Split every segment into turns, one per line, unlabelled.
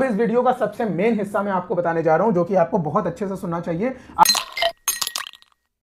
अब इस वीडियो का सबसे मेन हिस्सा मैं आपको बताने जा रहा हूं, जो कि आपको बहुत अच्छे से सुनना चाहिए।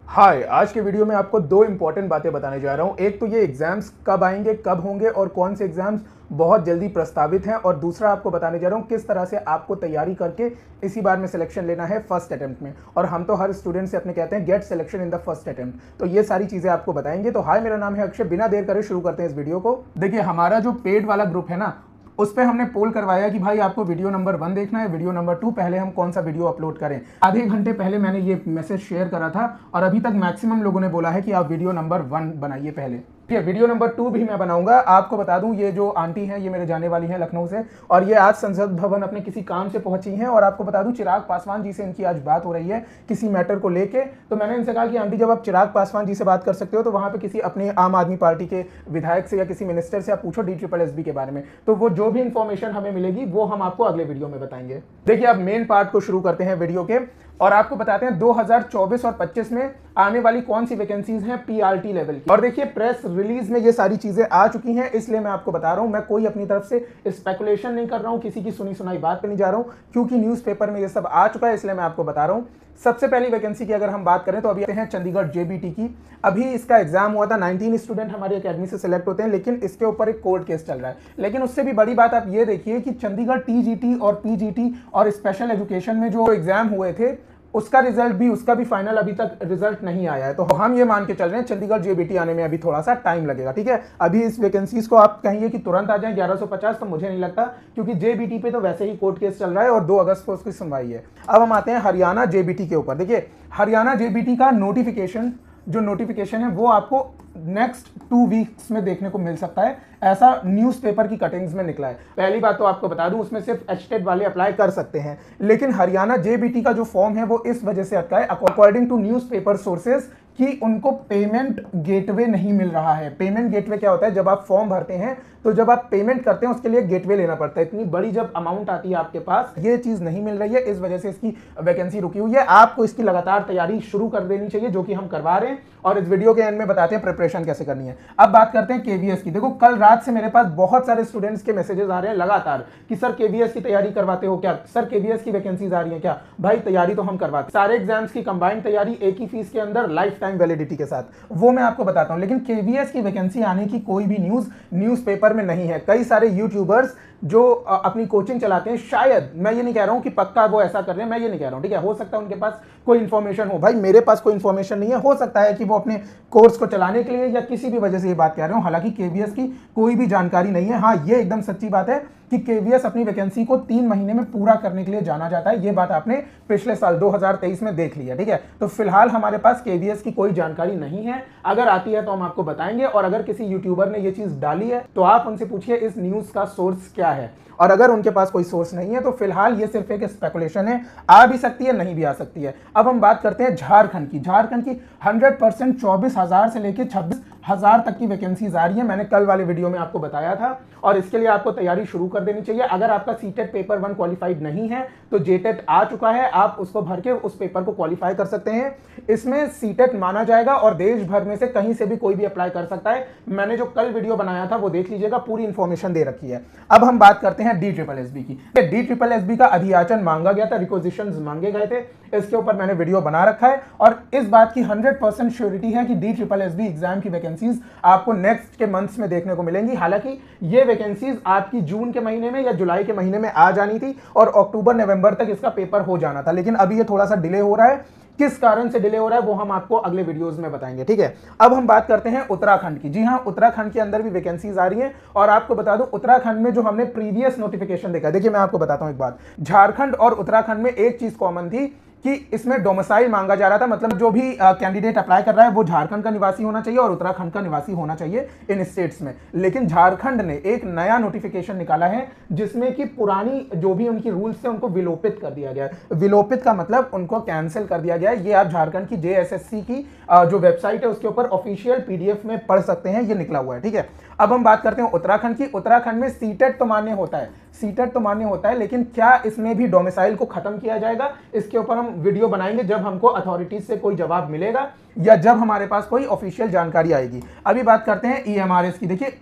हाय, आज के वीडियो में आपको दो इंपॉर्टेंट बातें बताने जा रहा हूं। एक तो ये एग्जाम्स कब आएंगे, कब होंगे और कौन से एग्जाम्स बहुत जल्दी प्रस्तावित हैं, और दूसरा आपको बताने जा रहा हूं किस तरह से आपको तैयारी करके इसी बार में सिलेक्शन लेना है फर्स्ट अटेम्प्ट में। और हम तो हर स्टूडेंट से अपने कहते हैं get selection in the first attempt, तो ये सारी चीजें आपको बताएंगे। तो हाय, मेरा नाम है अक्षय। बिना देर करे शुरू करते हैं इस वीडियो को। देखिए, हमारा जो पेड वाला ग्रुप है ना, उस पर हमने पोल करवाया कि भाई आपको वीडियो नंबर 1 देखना है, वीडियो नंबर 2 पहले हम कौन सा वीडियो अपलोड करें। आधे घंटे पहले मैंने ये मैसेज शेयर करा था और अभी तक मैक्सिमम लोगों ने बोला है कि आप वीडियो नंबर 1 बनाइए पहले। ठीक है, वीडियो नंबर 2 भी मैं बनाऊंगा। आपको बता दूं, ये जो आंटी हैं ये मेरे जाने वाली हैं लखनऊ से, और ये आज संसद भवन अपने किसी काम से पहुंची हैं। और आपको बता दूं, चिराग पासवान जी से इनकी आज बात हो रही है किसी मैटर को लेके। तो मैंने इनसे कहा कि आंटी, जब आप चिराग पासवान जी से बात कर सकते हो तो वहां पे किसी अपने आम आदमी पार्टी के विधायक से या किसी मिनिस्टर से आप पूछो DSSB के बारे में, तो वो जो भी इंफॉर्मेशन हमें मिलेगी वो हम आपको अगले वीडियो में बताएंगे। देखिए, अब मेन पार्ट को शुरू करते हैं वीडियो के, और आपको बताते हैं 2024 और 25 में आने वाली कौन सी वैकेंसीज हैं PRT लेवल की। और देखिए, प्रेस रिलीज में ये सारी चीजें आ चुकी हैं, इसलिए मैं आपको बता रहा हूं। मैं कोई अपनी तरफ से स्पेकुलेशन नहीं कर रहा हूं, किसी की सुनी सुनाई बात पे नहीं जा रहा हूं, क्योंकि न्यूज़पेपर में ये सब आ चुका है, इसलिए मैं आपको बता रहा हूं। सबसे पहली वैकेंसी की अगर हम बात करें तो अभी आते हैं चंडीगढ़ JBT की। अभी इसका एग्जाम हुआ था, 19 स्टूडेंट हमारी अकेडमी से सिलेक्ट होते हैं, लेकिन इसके ऊपर एक कोर्ट केस चल रहा है। लेकिन उससे भी बड़ी बात आप ये देखिए कि चंडीगढ़ TGT और PGT और स्पेशल एजुकेशन में जो एग्जाम हुए थे उसका रिजल्ट भी, उसका भी फाइनल अभी तक रिजल्ट नहीं आया है। तो हम ये मान के चल रहे हैं चंडीगढ़ JBT आने में अभी थोड़ा सा टाइम लगेगा। ठीक है, अभी इस वैकेंसीज को आप कहेंगे कि तुरंत आ जाए 1150, तो मुझे नहीं लगता, क्योंकि JBT पे तो वैसे ही कोर्ट केस चल रहा है और 2 अगस्त को उसकी सुनवाई है। अब हम आते हैं हरियाणा JBT के ऊपर। देखिए, हरियाणा JBT का नोटिफिकेशन है वो आपको नेक्स्ट 2 वीक्स में देखने को मिल सकता है, ऐसा न्यूज़पेपर की कटिंग्स में निकला है। पहली बात तो आपको बता दूं, उसमें सिर्फ HTET वाले अप्लाई कर सकते हैं, लेकिन हरियाणा JBT का जो फॉर्म है वो इस वजह से अटका है, अकॉर्डिंग टू न्यूज़पेपर सोर्सेज, कि उनको पेमेंट गेटवे नहीं मिल रहा है। पेमेंट गेटवे क्या होता है? जब आप फॉर्म भरते हैं तो जब आप पेमेंट करते हैं उसके लिए गेटवे लेना पड़ता है। इतनी बड़ी जब अमाउंट आती है आपके पास, ये चीज नहीं मिल रही है, इस वजह से इसकी वैकेंसी रुकी हुई है। आपको इसकी लगातार तैयारी शुरू कर देनी चाहिए, जो कि हम करवा रहे हैं, और इस वीडियो के एंड में बताते हैं प्रिपरेशन कैसे करनी है। अब बात करते हैं KVS की। देखो, कल रात से मेरे पास बहुत सारे स्टूडेंट्स के मैसेजेस आ रहे हैं लगातार कि सर KVS की तैयारी करवाते हो क्या, सर KVS की वैकेंसीज आ रही है क्या। भाई, तैयारी तो हम करवाते हैं, सारे एग्जाम्स की कंबाइंड तैयारी एक ही फीस के अंदर लाइफ टाइम वैलिडिटी के साथ, वो मैं आपको बताता हूं। लेकिन KVS की वैकेंसी आने की कोई भी न्यूज़पेपर में नहीं है। कई सारे यूट्यूबर्स जो अपनी कोचिंग चलाते हैं, शायद, मैं ये नहीं कह रहा हूं कि पक्का वो ऐसा कर रहे हैं, मैं ये नहीं कह रहा हूं, ठीक है, हो सकता है उनके पास कोई इंफॉर्मेशन हो। भाई, मेरे पास कोई इंफॉर्मेशन नहीं है, हो सकता है कि वो अपने कोर्स को चलाने के लिए या किसी भी वजह से ये बात कह रहे हो। हालांकि KVS की कोई भी जानकारी नहीं है। हाँ, ये एकदम सच्ची बात है कि KVS अपनी वैकेंसी को 3 महीने में पूरा करने के लिए जाना जाता है। ये बात आपने पिछले साल 2023 में देख लिया। ठीक है, तो फिलहाल हमारे पास KVS की कोई जानकारी नहीं है। अगर आती है तो हम आपको बताएंगे, और अगर किसी यूट्यूबर ने ये चीज डाली है तो आप उनसे पूछिए इस न्यूज का सोर्स क्या है। और अगर उनके पास कोई सोर्स नहीं है तो फिलहाल ये सिर्फ एक स्पेकुलेशन है, आ भी सकती है, नहीं भी आ सकती है। अब हम बात करते हैं झारखंड की। झारखंड की 100% 24,000 से लेकर 26,000 तक की वैकेंसीज आ रही है। मैंने कल वाले वीडियो में आपको बताया था, और इसके लिए आपको तैयारी शुरू कर देनी चाहिए। अगर आपका CTET पेपर 1 क्वालिफाइड नहीं है तो JTET आ चुका है, आप उसको भर के उस पेपर को क्वालिफाई कर सकते हैं। इसमें CTET माना जाएगा और देश भर में से कहीं से भी कोई भी अप्लाई कर सकता है। मैंने जो कल वीडियो बनाया था वो देख लीजिएगा, पूरी इंफॉर्मेशन दे रखी है। अब हम बात करते हैं DSSB की। DSSB का अधियाचन मांगा गया था, रिक्वेजिशंस मांगे गए थे, इसके ऊपर मैंने वीडियो बना रखा है, और इस बात की 100% श्योरिटी है कि DSSB एग्जाम की वैकेंसीज आपको नेक्स्ट के मंथ्स में देखने को मिलेंगी। हालांकि ये वैकेंसीज आपकी जून के महीने में या जुलाई के महीने में आ जानी थी, और अक्टूबर नवंबर तक इसका पेपर हो जाना था, लेकिन अभी ये थोड़ा सा डिले हो रहा है। किस कारण से डिले हो रहा है वो हम आपको अगले वीडियोस में बताएंगे। ठीक है, अब हम बात करते हैं उत्तराखंड की। जी हां, उत्तराखंड के अंदर भी वैकेंसीज आ रही हैं, और आपको बता दूं, उत्तराखंड में जो हमने प्रीवियस नोटिफिकेशन देखा, देखिए मैं आपको बताता हूं एक बात। झारखंड और उत्तराखंड में एक चीज कॉमन थी कि इसमें डोमिसाइल मांगा जा रहा था, मतलब जो भी कैंडिडेट अप्लाई कर रहा है वो झारखंड का निवासी होना चाहिए और उत्तराखंड का निवासी होना चाहिए इन स्टेट्स में। लेकिन झारखंड ने एक नया नोटिफिकेशन निकाला है जिसमें कि पुरानी जो भी उनकी रूल्स थे उनको विलोपित कर दिया गया है। विलोपित का मतलब उनको कैंसिल कर दिया गया है। ये आप झारखंड की JSSC की जो वेबसाइट है उसके ऊपर ऑफिशियल PDF में पढ़ सकते हैं, ये निकला हुआ है। ठीक है, अब हम बात करते हैं उत्तराखंड की। उत्तराखंड में CTET तो मान्य होता है, सीटेट तो मान्य होता है, लेकिन क्या इसमें भी डोमिसाइल को खत्म किया जाएगा, इसके ऊपर हम वीडियो बनाएंगे जब हमको अथॉरिटीज से कोई जवाब मिलेगा या जब हमारे पास कोई ऑफिशियल जानकारी आएगी। अभी बात करते हैं EMRS की। देखिए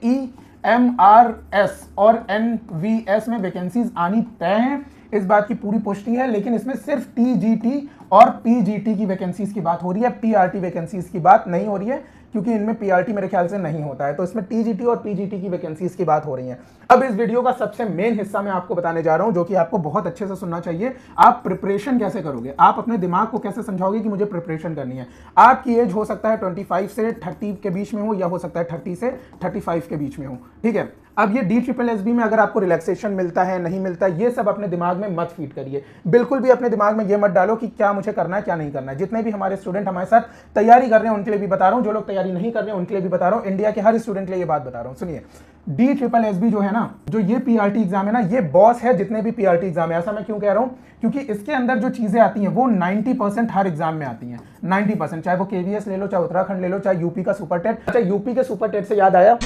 MRS और NVS में वैकेंसीज आनी तय हैं, इस बात की पूरी पुष्टि है। लेकिन इसमें सिर्फ TGT और PGT की वैकेंसीज की बात हो रही है, PRT वैकेंसीज की बात नहीं हो रही है, क्योंकि इनमें PRT मेरे ख्याल से नहीं होता है। तो इसमें TGT और PGT की वैकेंसीज की बात हो रही है। अब इस वीडियो का सबसे मेन हिस्सा मैं आपको बताने जा रहा हूं, जो कि आपको बहुत अच्छे से सुनना चाहिए। आप प्रिपरेशन कैसे करोगे, आप अपने दिमाग को कैसे समझाओगे कि मुझे प्रिपरेशन करनी है। आपकी एज हो सकता है 25 से 30 के बीच में हो, या हो सकता है 30 से 35 के बीच में हो, ठीक है। अब ये DSSB में अगर आपको रिलैक्सेशन मिलता है नहीं मिलता, ये सब अपने दिमाग में मत फीड करिए। बिल्कुल भी अपने दिमाग में ये मत डालो कि क्या मुझे करना है क्या नहीं करना है। जितने भी हमारे स्टूडेंट हमारे साथ तैयारी कर रहे हैं उनके लिए भी बता रहा हूं, जो लोग तैयारी नहीं कर रहे हैं उनके लिए भी बता रहा हूं, इंडिया के हर स्टूडेंट के लिए ये बात बता रहा हूं। सुनिए, DSSB जो है ना, जो ये PRT एग्जाम है ना, ये बॉस है जितने भी PRT एग्जाम है। ऐसा मैं क्यों कह रहा हूं, क्योंकि इसके अंदर जो चीजें आती हैं वो 90% हर एग्जाम में आती हैं। 90%, चाहे वो KVS ले लो, चाहे उत्तराखंड ले लो, चाहे यूपी का सुपर टेट। अच्छा, यूपी के सुपर टेट से याद आया,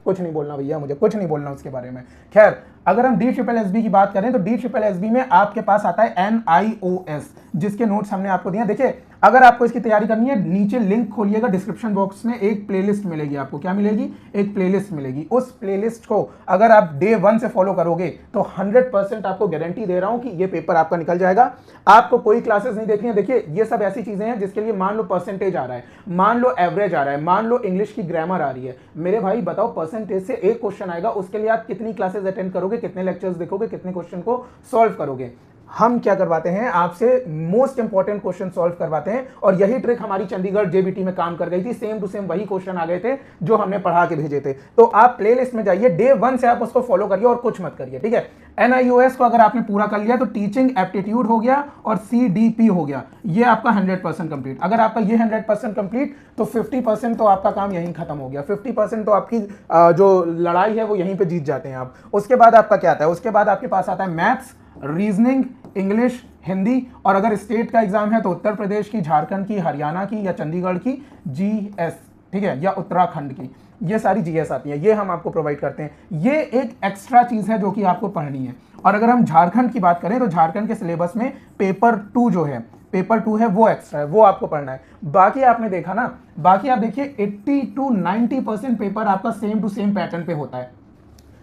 कुछ नहीं बोलना भैया, मुझे कुछ नहीं बोलना उसके बारे में। खैर, अगर हम DSSB की बात करें तो DSSB में आपके पास आता है NIOS, जिसके नोट्स हमने आपको दिए। देखिए, अगर आपको इसकी तैयारी करनी है, नीचे लिंक खोलिएगा, डिस्क्रिप्शन बॉक्स में एक प्लेलिस्ट मिलेगी आपको। क्या मिलेगी? एक प्लेलिस्ट मिलेगी। उस प्लेलिस्ट को अगर आप डे 1 से फॉलो करोगे तो 100% आपको गारंटी दे रहा हूं कि ये पेपर आपका निकल जाएगा। आपको कोई क्लासेस नहीं देखनी है। देखिए, ये सब ऐसी चीजें हैं जिसके लिए मान लो परसेंटेज आ रहा है, मान लो एवरेज आ रहा है, मान लो इंग्लिश की ग्रामर आ रही है। मेरे भाई बताओ, परसेंटेज से एक क्वेश्चन आएगा, उसके लिए आप कितनी क्लासेस अटेंड करोगे, कितने लेक्चर्स देखोगे, कितने क्वेश्चन को सॉल्व करोगे। हम क्या करवाते हैं, आपसे मोस्ट इंपॉर्टेंट क्वेश्चन सॉल्व करवाते हैं, और यही ट्रिक हमारी चंडीगढ़ JBT में काम कर गई थी। सेम टू सेम वही क्वेश्चन आ गए थे जो हमने पढ़ा के भेजे थे। तो आप प्लेलिस्ट में जाइए, डे 1 से आप उसको फॉलो करिए और कुछ मत करिए, ठीक है। NIOS को अगर आपने पूरा कर लिया तो टीचिंग एप्टीट्यूड हो गया और CDP हो गया, ये आपका 100% कंप्लीट। अगर आपका ये 100% कंप्लीट, तो 50% तो आपका काम यहीं खत्म हो गया। 50% तो आपकी जो लड़ाई है वो यहीं पे जीत जाते हैं आप। उसके बाद आपका क्या आता है? उसके बाद आपके पास आता है मैथ्स, रीजनिंग, इंग्लिश, हिंदी, और अगर स्टेट का एग्जाम है तो उत्तर प्रदेश की, झारखंड की, हरियाणा की या चंडीगढ़ की GS, ठीक है, या उत्तराखंड की, ये सारी GS आती है। ये हम आपको प्रोवाइड करते हैं। ये एक एक्स्ट्रा चीज है जो कि आपको पढ़नी है। और अगर हम झारखंड की बात करें तो झारखंड के सिलेबस में पेपर 2 जो है, पेपर 2 है, वो एक्स्ट्रा है, वो आपको पढ़ना है। बाकी आपने देखा ना, बाकी आप देखिए 80 to 90% पेपर आपका सेम टू सेम पैटर्न पे होता है।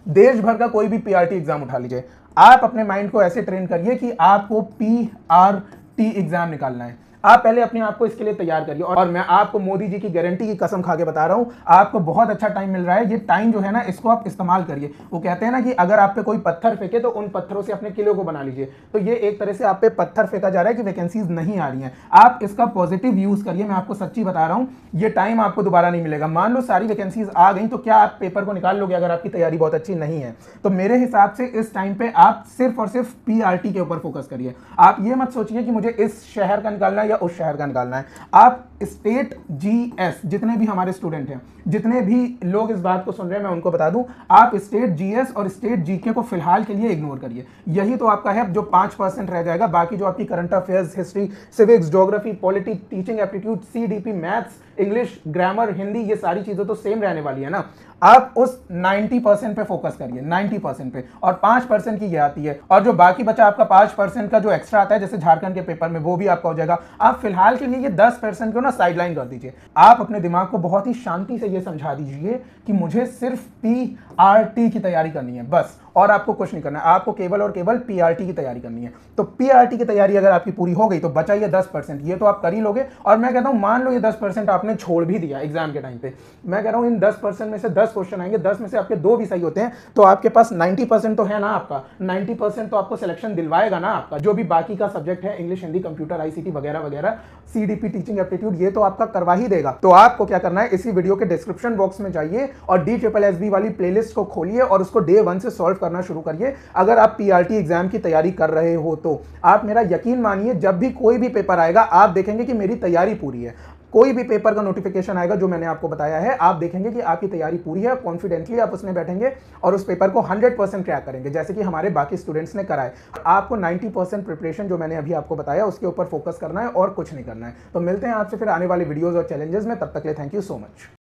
देश भर का कोई भी PRT एग्जाम उठा लीजिए, आप अपने माइंड को ऐसे ट्रेन करिए कि आपको PRT एग्जाम निकालना है। आप पहले अपने आप को इसके लिए तैयार करिए। और मैं आपको मोदी जी की गारंटी की कसम खा के बता रहा हूं, आपको बहुत अच्छा टाइम मिल रहा है। ये टाइम जो है ना, इसको आप इस्तेमाल करिए। वो कहते हैं ना कि अगर आप पे कोई पत्थर फेंके तो उन पत्थरों से अपने किले को बना लीजिए। तो ये एक तरह से आप पे पत्थर फेंका जा रहा है कि वैकेंसीज नहीं आ रही हैं। आप इसका पॉजिटिव यूज करिए। मैं आपको सच्ची बता रहा हूं, ये टाइम आपको दोबारा नहीं मिलेगा। मान लो सारी वैकेंसीज आ गई तो क्या आप पेपर को निकाल लोगे अगर आपकी तैयारी बहुत अच्छी नहीं है? तो मेरे हिसाब से इस टाइम पे आप सिर्फ और सिर्फ PRT के ऊपर फोकस करिए। आप ये मत सोचिए कि मुझे इस शहर का निकालना है या उस शहर का निकालना है। आप स्टेट GS, जितने भी हमारे स्टूडेंट हैं, जितने भी लोग इस बात को सुन रहे हैं, मैं उनको बता दूं, आप स्टेट GS और स्टेट GK को फिलहाल के लिए इग्नोर करिए। यही तो आपका है जो 5% रह जाएगा। बाकी जो आपकी current affairs, history, civics, geography, polity, teaching aptitude, CDP, maths, English, grammar, Hindi, ये सारी चीजें तो सेम रहने वाली है ना। आप उस 90% पे फोकस करिए, 90% पे, और 5% की ये आती है। और जो बाकी बचा आपका 5% का जो एक्स्ट्रा आता है, जैसे झारखंड के पेपर में, वो भी आपका हो जाएगा। आप फिलहाल के लिए ये 10% को ना साइडलाइन कर दीजिए। आप अपने दिमाग को बहुत ही शांति से ये समझा दीजिए कि मुझे सिर्फ PRT की तैयारी करनी है बस, और आपको कुछ नहीं करना है। आपको केवल और केवल PRT की तैयारी करनी है। तो PRT की तैयारी अगर आपकी पूरी हो गई तो बचा ये 10%, ये तो आप कर ही लोगे। और मैं कहता हूं, मान लो ये 10% आपने छोड़ भी दिया एग्जाम के टाइम पे, मैं कह रहा हूं इन 10% में से 10 क्वेश्चन आएंगे, 10 में से आपके 2 भी सही होते हैं, तो आपके पास 90% तो है ना। आपका 90% तो आपको सिलेक्शन दिलवाएगा ना आपका। जो भी बाकी का सब्जेक्ट है, इंग्लिश, हिंदी, कंप्यूटर, ICT वगैरह वगैरह, CDP, टीचिंग एप्टीट्यूड, ये तो आपका करवा ही देगा। तो आपको क्या करना है, इसी वीडियो के डिस्क्रिप्शन बॉक्स में जाइए और DSSB वाली प्लेलिस्ट को खोलिए और उसको डे 1 से सॉल्व करना शुरू करिए। अगर आप PRT एग्जाम की तैयारी कर रहे हो तो आप मेरा यकीन मानिए, जब भी कोई भी पेपर आएगा आप देखेंगे कि मेरी तैयारी पूरी है। कोई भी पेपर का नोटिफिकेशन आएगा जो मैंने आपको बताया है, आप देखेंगे कि आपकी तैयारी पूरी है, कॉन्फिडेंटली आप उसमें बैठेंगे और उस पेपर को 100% क्रैक करेंगे, जैसे कि हमारे बाकी स्टूडेंट्स ने करा है। आपको 90% प्रिपरेशन जो मैंने अभी आपको बताया उसके ऊपर फोकस करना है और कुछ नहीं करना है। तो मिलते हैं आपसे फिर आने वाले वीडियोस और चैलेंजेस में। तब तक के लिए थैंक यू सो मच।